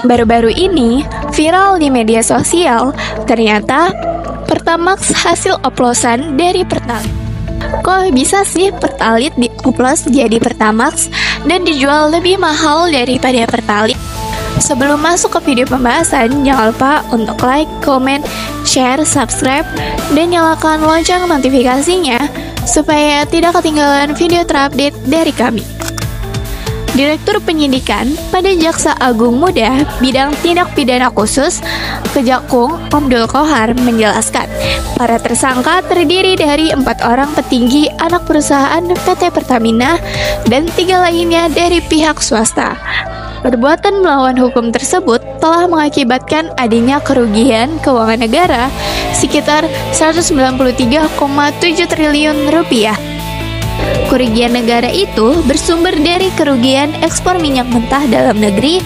Baru-baru ini, viral di media sosial, ternyata Pertamax hasil oplosan dari Pertalite. Kok bisa sih Pertalite dioplos jadi Pertamax dan dijual lebih mahal daripada Pertalite? Sebelum masuk ke video pembahasan, jangan lupa untuk like, comment, share, subscribe, dan nyalakan lonceng notifikasinya supaya tidak ketinggalan video terupdate dari kami. Direktur Penyidikan pada Jaksa Agung Muda Bidang Tindak Pidana Khusus Kejaksaan Abdul Qohar menjelaskan, para tersangka terdiri dari 4 orang petinggi anak perusahaan PT Pertamina dan 3 lainnya dari pihak swasta. Perbuatan melawan hukum tersebut telah mengakibatkan adanya kerugian keuangan negara sekitar 193,7 triliun rupiah. Kerugian negara itu bersumber dari kerugian ekspor minyak mentah dalam negeri,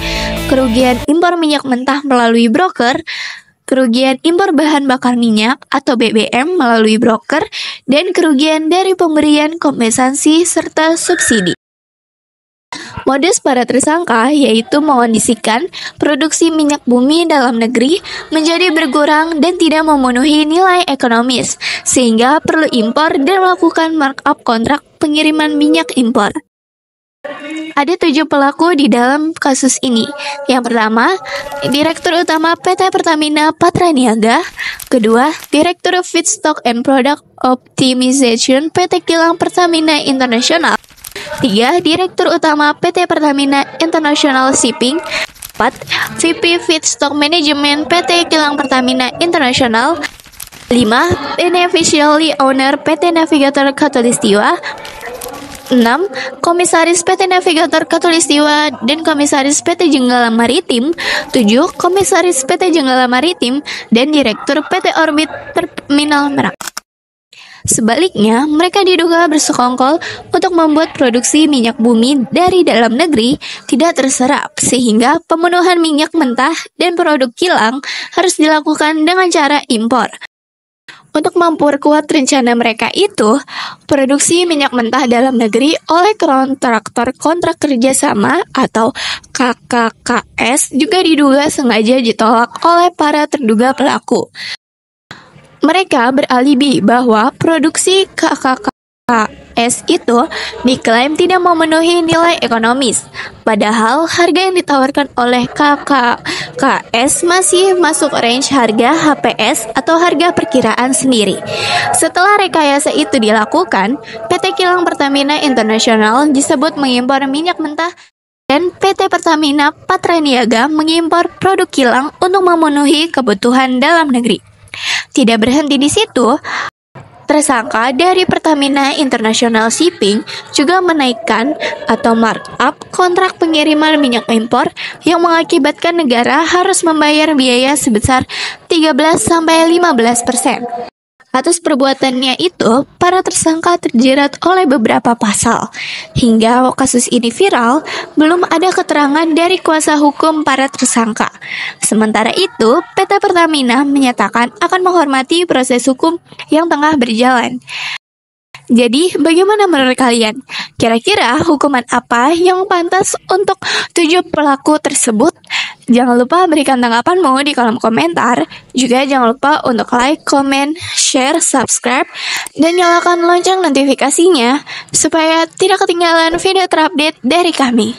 kerugian impor minyak mentah melalui broker, kerugian impor bahan bakar minyak atau BBM melalui broker, dan kerugian dari pemberian kompensasi serta subsidi. Modus para tersangka yaitu mengondisikan produksi minyak bumi dalam negeri menjadi berkurang dan tidak memenuhi nilai ekonomis, sehingga perlu impor dan melakukan markup kontrak pengiriman minyak impor. Ada 7 pelaku di dalam kasus ini. Yang pertama, Direktur Utama PT Pertamina Patraniaga. Kedua, Direktur Feedstock and Product Optimization PT Kilang Pertamina International. 3. Direktur Utama PT Pertamina International Shipping. 4. VP Feedstock Management PT Kilang Pertamina International. 5. Beneficiary Owner PT Navigator Khatulistiwa. 6. Komisaris PT Navigator Khatulistiwa dan Komisaris PT Jenggala Maritim. 7. Komisaris PT Jenggala Maritim dan Direktur PT Orbit Terminal Merak. Sebaliknya, mereka diduga bersekongkol untuk membuat produksi minyak bumi dari dalam negeri tidak terserap, sehingga pemenuhan minyak mentah dan produk kilang harus dilakukan dengan cara impor. Untuk memperkuat rencana mereka itu, produksi minyak mentah dalam negeri oleh kontraktor kontrak kerjasama atau KKKS juga diduga sengaja ditolak oleh para terduga pelaku. Mereka beralibi bahwa produksi KKKS itu diklaim tidak memenuhi nilai ekonomis, padahal harga yang ditawarkan oleh KKKS masih masuk range harga HPS atau harga perkiraan sendiri. Setelah rekayasa itu dilakukan, PT Kilang Pertamina International disebut mengimpor minyak mentah dan PT Pertamina Patraniaga mengimpor produk kilang untuk memenuhi kebutuhan dalam negeri. Tidak berhenti di situ, tersangka dari Pertamina International Shipping juga menaikkan atau markup kontrak pengiriman minyak impor yang mengakibatkan negara harus membayar biaya sebesar 13-15%. Atas perbuatannya itu, para tersangka terjerat oleh beberapa pasal. Hingga kasus ini viral, belum ada keterangan dari kuasa hukum para tersangka. Sementara itu, PT Pertamina menyatakan akan menghormati proses hukum yang tengah berjalan. Jadi, bagaimana menurut kalian? Kira-kira hukuman apa yang pantas untuk 7 pelaku tersebut? Jangan lupa berikan tanggapanmu di kolom komentar. Juga jangan lupa untuk like, comment, share, subscribe, dan nyalakan lonceng notifikasinya supaya tidak ketinggalan video terupdate dari kami.